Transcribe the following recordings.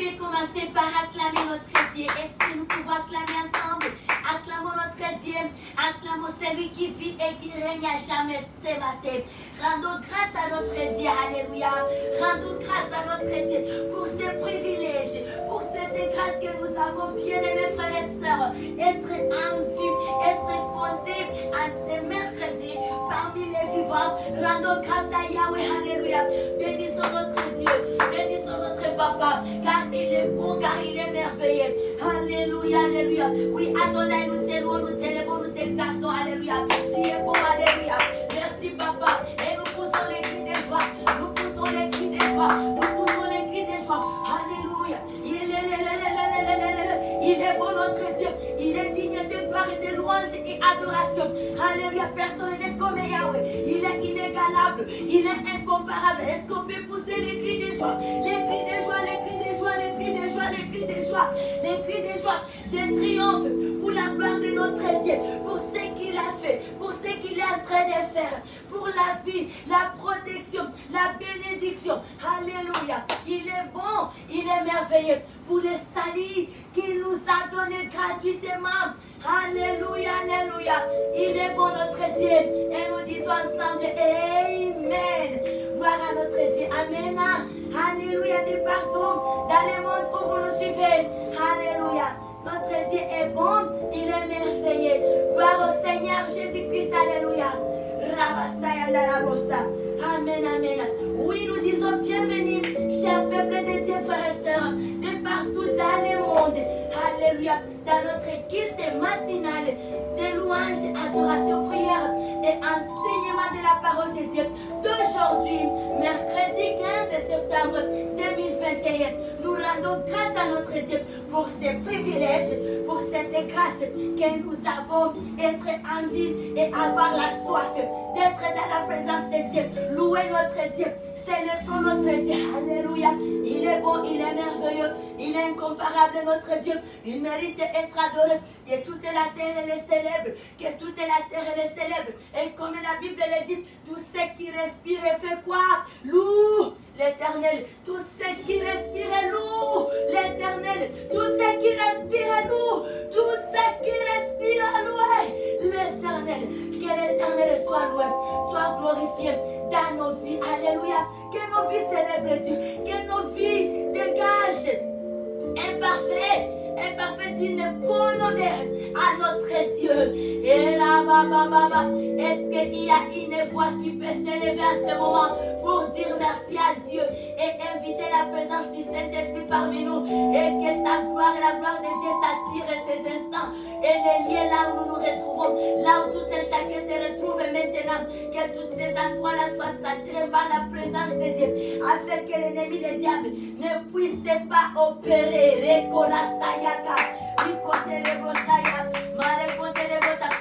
voulez commencer par acclamer notre Dieu? Est-ce que nous pouvons acclamer ensemble? Acclamons notre Dieu. Acclamons celui qui vit et qui règne à jamais ce matin. Rendons grâce à notre Dieu. Alléluia. Rendons grâce à notre Dieu pour ces privilèges, pour cette grâce que nous avons, bien aimés frères et sœurs. Être en vie, être compté en ce mercredi parmi les vivants. Rendons grâce à Yahweh. Alléluia. Bénissons notre Dieu. Bénissons notre Papa. Car il est bon, car il est merveilleux. Alléluia. Alléluia. Oui, Adonai, nous t'élevons, nous t'élevons, nous t'exaltons. Alléluia. Tu es bon. Alléluia. Merci, Papa. Et nous poussons les cris de joie. Nous poussons les cris de joie. Nous poussons les cris de joie. Alléluia. Il est bon notre Dieu. Il est digne de gloire et de louange et adoration. Alléluia. Personne n'est comme Yahweh. Il est inégalable. Il est incomparable. Est-ce qu'on peut pousser les cris de joie? Les cris de joie, les cris de joie, les cris de joie, les cris de joie. Les cris de joie, de triomphe pour la gloire de notre Dieu. Pour ce qu'il a fait. Pour ce qu'il est en train de faire. Pour la vie, la protection, la bénédiction. Alléluia. Il est bon. Il est merveilleux. Pour le salut qu'il nous a donné gratuitement. Alléluia, alléluia. Il est bon notre Dieu. Et nous disons ensemble, Amen. Gloire à notre Dieu. Amen. Alléluia. Nous partons dans le monde où vous nous suivez. Alléluia. Notre Dieu est bon. Il est merveilleux. Gloire au Seigneur Jésus-Christ. Alléluia. Amen, amen. Oui, nous disons bienvenue, chers peuples de Dieu, frères et sœurs, de partout dans le monde. Alléluia. Dans notre culte matinale de louanges, adoration, prière et enseignement de la parole de Dieu d'aujourd'hui, mercredi 15 septembre 2021. Nous rendons grâce à notre Dieu pour ces privilèges, pour cette grâce que nous avons, être en vie et avoir la soif d'être dans la présence de Dieu. Louer notre Dieu. Célébrons notre Dieu. Alléluia. Il est bon, il est merveilleux, il est incomparable notre Dieu. Il mérite d'être adoré. Que toute la terre le célèbre. Que toute la terre le célèbre. Et comme la Bible le dit, tout ce qui respire fait quoi? Loue l'Éternel. Tout ce qui respire loue l'Éternel. Tout ce qui respire loue. Tout ce qui respire loue l'Éternel. Que l'Éternel soit loué, soit glorifié dans nos vies. Alléluia. Que nos vies célèbrent Dieu. Que nos vies dégagent imparfait d'une bonne odeur à notre Dieu. Et là, est-ce qu'il y a une voix qui peut s'élever à ce moment pour dire merci à Dieu et inviter la présence du Saint-Esprit parmi nous et que sa gloire et la gloire de Dieu s'attirent ces instants et les liens là où nous nous retrouvons, là où tout et chacun se retrouve maintenant, que tous ces endroits-là soient attirés par la présence de Dieu afin que l'ennemi, le diable, ne puisse pas opérer.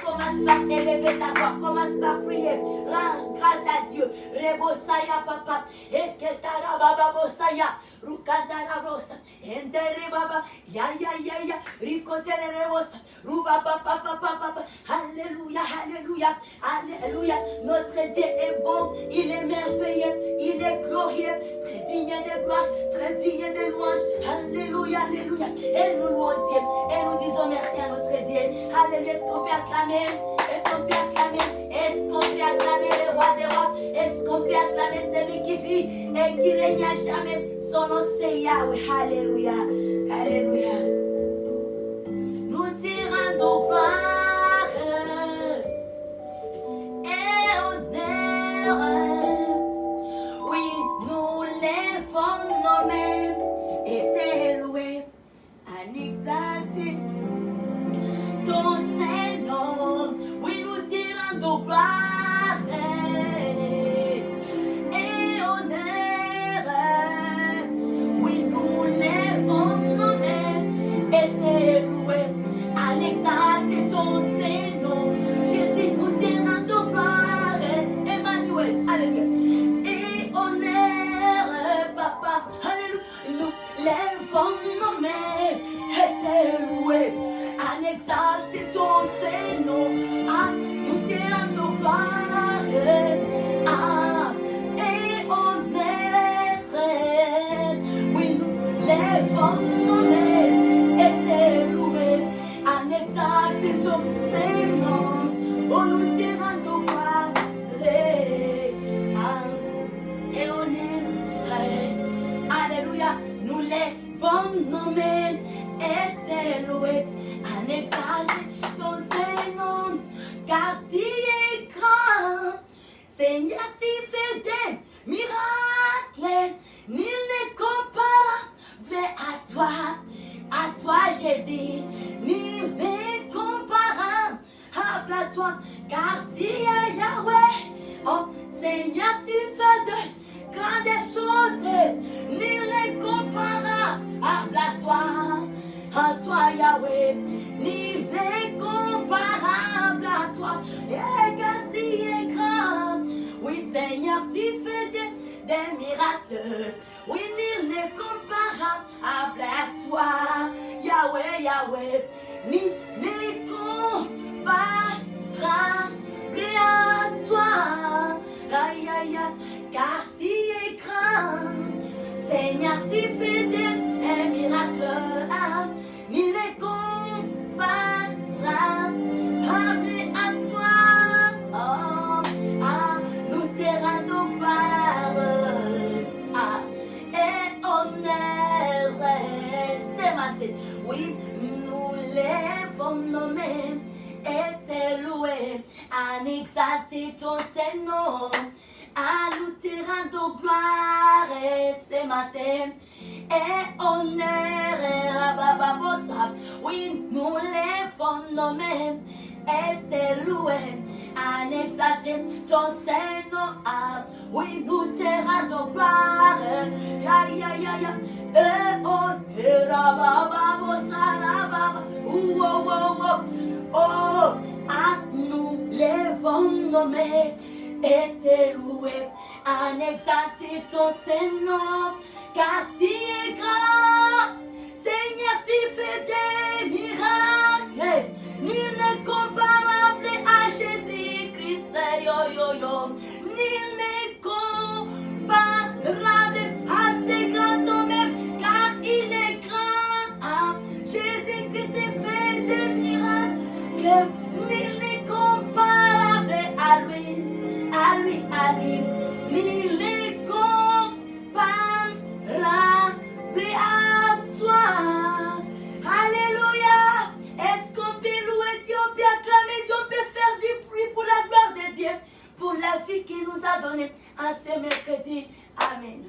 Commence par élever ta voix, commence par prier, rends grâce à Dieu. Rebosaya papa, eketara baba bosaya, rukandara rosa, endere baba, ya, rikotere rebosa, ruba papa papa, alléluia, alléluia, alléluia. Notre Dieu est bon, il est merveilleux, il est glorieux, très digne de gloire, très digne de louange, alléluia, alléluia. Et nous louons Dieu, et nous disons merci à notre Dieu. Alléluia, est-ce qu'on peut acclamer? Est-ce qu'on peut acclamer? Est-ce qu'on peut acclamer le roi des rois? Est-ce qu'on peut acclamer celui qui vit et qui règne à jamais? Son nom c'est Yahweh. Alléluia. Alléluia. Nous te rendons gloire et honneur. Oui, nous lèvons nos mains et t'élouer, en exalter ton Saint-Nom. Oui, nous te rendons gloire et honneur. Oui, nous lèvons nos mains nommé est élevé, en exalté ton Saint-Nom, car tu es grand. Seigneur, tu fais des miracles, nul n'est comparable à toi Jésus, nul n'est comparable à toi, car tu es Yahweh. Oh Seigneur, tu fais de grandes choses, nul n'est comparable à toi Yahweh, nul n'est comparable à toi, et car tu es grand. Oui Seigneur, tu fais des miracles, oui nul n'est comparable à toi Yahweh, Yahweh, nul n'est comparable à toi, aïe aïe aïe, car tu es grand. Seigneur, tu fais des miracles, nul n'est comparable à toi. Oh, nous te rendons gloire et honneur ce matin. Oui, nous lèvons nos mains et te louer, en exalter ton Saint-Nom, à nous te rendre gloire ce matin et honneur à Baba Bossa. Oui, nous lèvons nos mains et te louer, en exalter ton Saint-Nom. Oui, nous te rendons gloire, aïe aïe aïe, et honneur à Baba Bossa, Baba. Oh oh oh oh. Oh, à nous lèvons nos mains et te louer, en exalter ton Saint-Nom, car tu es grand. Seigneur, tu fais des miracles, nul n'est comparable à Jésus-Christ, yo yo yo, nul n'est comparable à ce grand homme, car il est grand. Jésus-Christ fait des miracles, nul n'est comparable à lui, à lui, à lui. Nul n'est comparable à toi. Alléluia. Est-ce qu'on peut louer Dieu, on peut acclamer Dieu, on peut faire du bruit pour la gloire de Dieu, pour la vie qu'il nous a donnée en ce mercredi. Amen.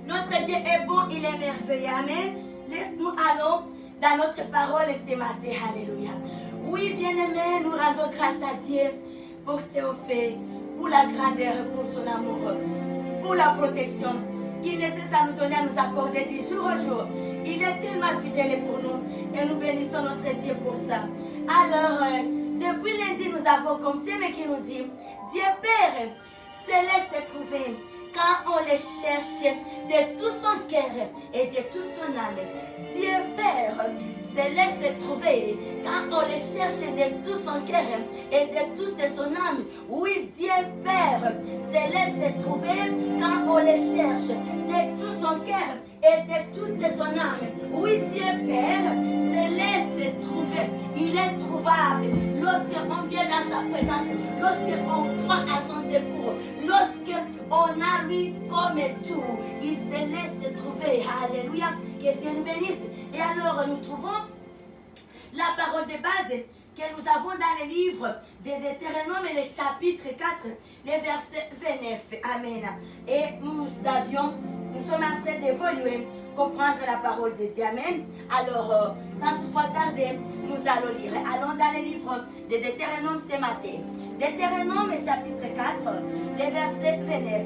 Notre Dieu est bon, il est merveilleux. Amen. Laisse-nous allons dans notre parole ce matin. Alléluia. Oui, bien-aimés, nous rendons grâce à Dieu pour ce fait, pour la grandeur, pour son amour, pour la protection qu'il nécessite à nous donner, à nous accorder du jour au jour. Il est tellement fidèle pour nous et nous bénissons notre Dieu pour ça. Alors, depuis lundi, nous avons comme thème qui nous dit Dieu Père se laisse trouver quand on les cherche de tout son cœur et de toute son âme. Dieu Père se laisse trouver quand on les cherche de tout son cœur et de toute son âme. Oui, Dieu Père se laisse trouver quand on les cherche de tout son cœur et de toute son âme. Oui, Dieu Père se laisse trouver. Il est trouvable lorsqu'on vient dans sa présence, lorsqu'on croit à son secours, lorsqu'on a lui comme tout. Il se laisse trouver. Alléluia. Que Dieu nous bénisse. Et alors nous trouvons la parole de base que nous avons dans le livre de Deutéronome, le chapitre 4, le verset 29. Amen. Et nous sommes en train d'évoluer, comprendre la parole de Dieu. Amen. Alors, sans toutefois tarder, nous allons lire. Allons dans le livre de Deutéronome ce matin. Deutéronome, chapitre 4, le verset 29.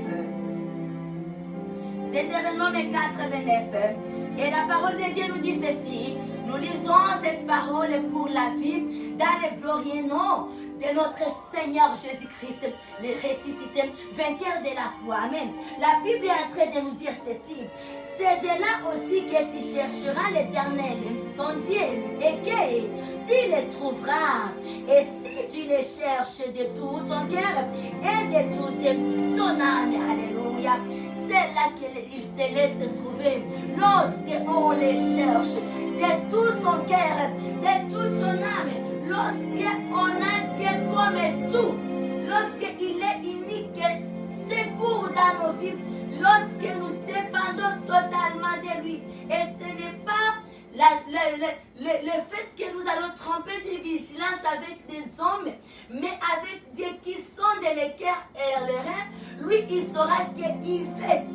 Deutéronome 4, 29. Et la parole de Dieu nous dit ceci. Nous lisons cette parole pour la vie dans le glorieux nom de notre Seigneur Jésus-Christ, le ressuscité, vainqueur de la croix. Amen. La Bible est en train de nous dire ceci. C'est de là aussi que tu chercheras l'Éternel, ton Dieu, et que tu le trouveras. Et si tu le cherches de tout ton cœur et de toute ton âme, alléluia, c'est là qu'il se laisse trouver. Lorsqu'on le cherche de tout son cœur, de toute son âme, lorsqu'on a Dieu comme tout, lorsqu'il est unique secours dans nos vies, lorsque nous dépendons totalement de de lui. Et ce n'est pas le fait que nous allons tromper de vigilance avec des hommes, mais avec Dieu qui sont de l'équerre et les reins, lui, il saura qu'il fait.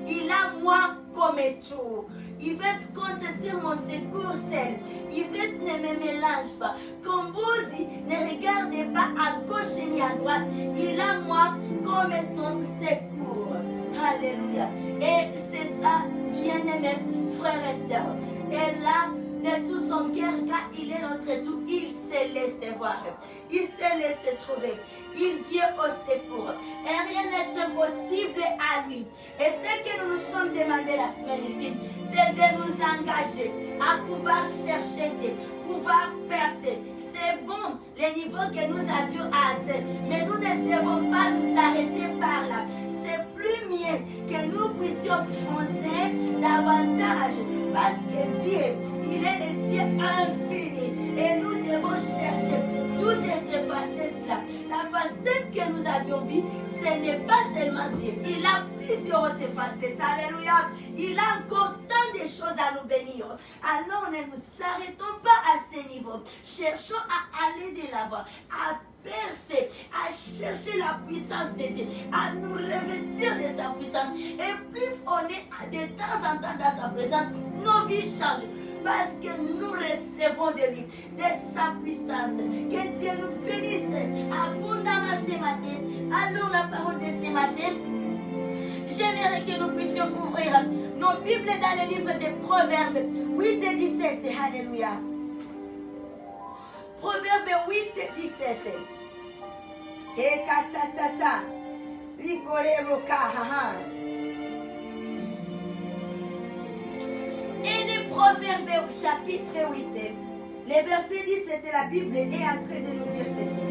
Il a moi comme tout. Yvette compte sur mon secours seul. Yvette ne me mélange pas. Kombuzi ne regarde pas à gauche ni à droite. Il a moi comme son secours. Alléluia. Et c'est ça, bien-aimés, frères et sœurs. Et là, de tout son cœur, car il est notre tout, il s'est laissé voir. Il s'est laissé trouver. Il vient au secours. Et rien n'est impossible à lui. Et ce que nous nous sommes demandé la semaine ici, c'est de nous engager à pouvoir chercher Dieu, pouvoir percer. C'est bon, les niveaux que nous avions atteints, mais nous ne devons pas nous arrêter par là. C'est plus mieux que nous puissions foncer davantage, parce que Dieu, il est le Dieu infini, et nous devons chercher toutes ces facettes-là. La facette que nous avions vue, ce n'est pas seulement Dieu. Il a plusieurs autres facettes. Alléluia. Il a encore tant de choses à nous bénir. Alors ne nous arrêtons pas à ce niveau. Cherchons à aller de l'avant, à percer, à chercher la puissance de Dieu, à nous revêtir de sa puissance. Et plus on est de temps en temps dans sa présence, nos vies changent. Parce que nous recevons de lui, de sa puissance. Que Dieu nous bénisse abondamment ce matin. Alors la parole de ce matin, j'aimerais que nous puissions ouvrir nos Bibles dans le livre des Proverbes 8 et 17. Alléluia. Proverbes 8 et 17. Hekatatata. Likoreboka. Et le Proverbe chapitre 8, le verset 17 de la Bible est en train de nous dire ceci.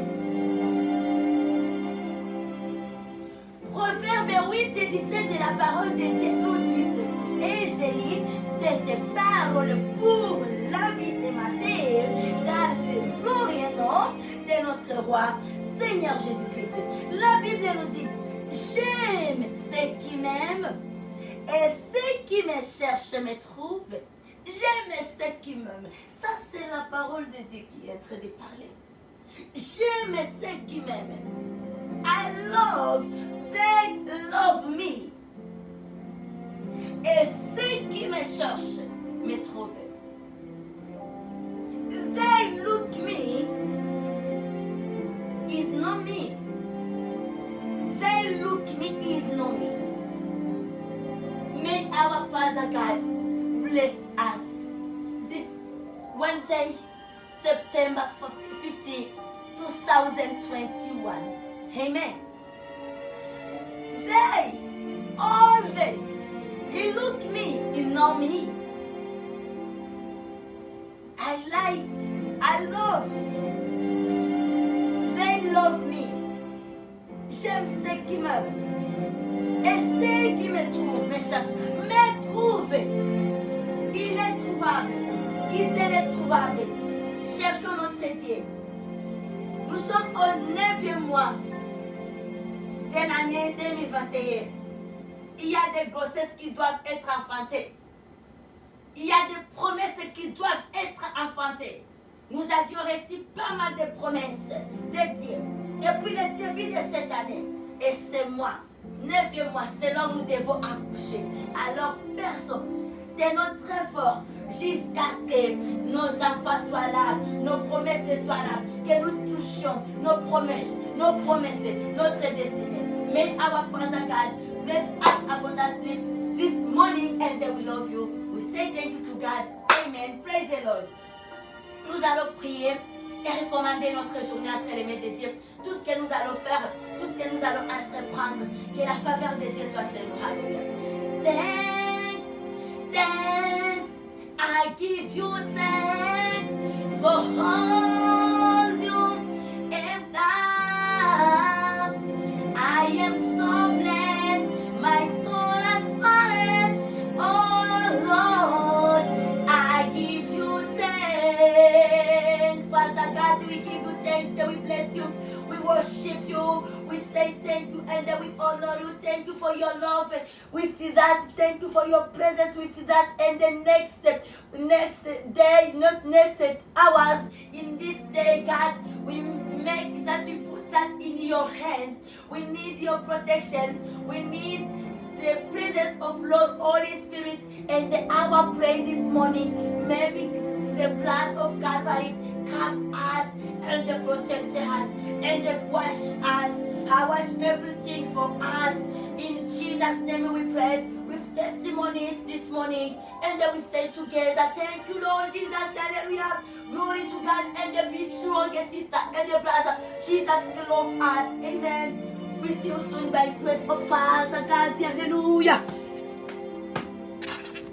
Proverbe 8 et 17 de la parole de Dieu nous dit ceci. Et je lis cette parole pour la vie ce matin dans le glorieux nom de notre roi, Seigneur Jésus-Christ. La Bible nous dit, j'aime ceux qui m'aiment. Et ceux qui me cherchent me trouvent. J'aime ceux qui m'aiment. Ça, c'est la parole de Dieu qui est en train de parler. J'aime ceux qui m'aiment. I love, they love me. Et ceux qui me cherchent me trouvent. They look me is not me. They look me is not me. May our Father God bless us this Wednesday, September 15, 2021. Amen. They, all they, he look me, he know me. I like, I love. They love me. J'aime ceux qui m'aiment. Et ceux qui me trouvent, me cherchent, me trouvent. Il est trouvable. Il se laisse trouvable. Cherchons notre Dieu. Nous sommes au 9e mois de l'année 2021. Il y a des grossesses qui doivent être enfantées. Il y a des promesses qui doivent être enfantées. Nous avions reçu pas mal de promesses de Dieu depuis le début de cette année. Et c'est moi. 9e mois, c'est là où nous devons accoucher. Alors, personne, de notre effort, jusqu'à ce que nos enfants soient là, nos promesses soient là, que nous touchions nos promesses, notre destinée. May our Father God bless us abundantly this morning, and we love you. We say thank you to God. Amen. Praise the Lord. Nous allons prier et recommander notre journée entre les mains de Dieu. Tout ce que nous allons faire, tout ce que nous allons entreprendre, que la faveur de Dieu soit sur nous. Alléluia. Thanks, thanks, I give you thanks for all you have done. I am so blessed, my soul has fallen. Oh Lord, I give you thanks. Father God, we give you thanks and we bless you. We worship you. We say thank you and we honor you. Thank you for your love. With that, thank you for your presence with that. And the next day, not next hours, in this day, God, we make that we put that in your hands. We need your protection. We need the presence of Lord Holy Spirit and our praise this morning. Maybe the blood of Calvary cover us and protect us and wash everything from us. In Jesus' name we pray with testimonies this morning. And we say together, thank you, Lord Jesus, hallelujah. Glory to God, and be strong, sister and brother. Jesus love us. Amen. We see you soon by the grace of Father God. Hallelujah.